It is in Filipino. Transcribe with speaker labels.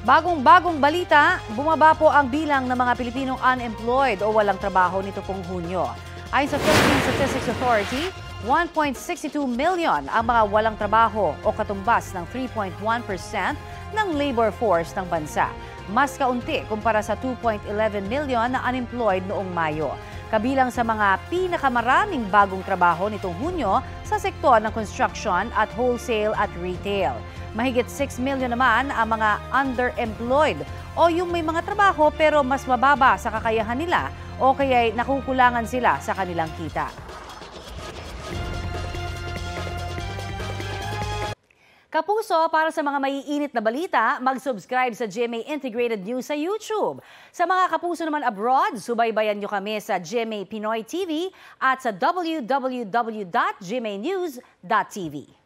Speaker 1: Bagong-bagong balita, bumaba po ang bilang ng mga Pilipinong unemployed o walang trabaho nito pong Hunyo. Ayon sa Philippine Statistics Authority, 1.62 million ang mga walang trabaho o katumbas ng 3.1% ng labor force ng bansa. Mas kaunti kumpara sa 2.11 million na unemployed noong Mayo. Kabilang sa mga pinakamaraming bagong trabaho nitong Hunyo sa sektor ng construction at wholesale at retail. Mahigit 6 million naman ang mga underemployed o yung may mga trabaho pero mas mababa sa kakayahan nila o kaya'y nakukulangan sila sa kanilang kita. Kapuso, para sa mga maiinit na balita, mag-subscribe sa GMA Integrated News sa YouTube. Sa mga kapuso naman abroad, subaybayan nyo kami sa GMA Pinoy TV at sa www.gmanews.tv.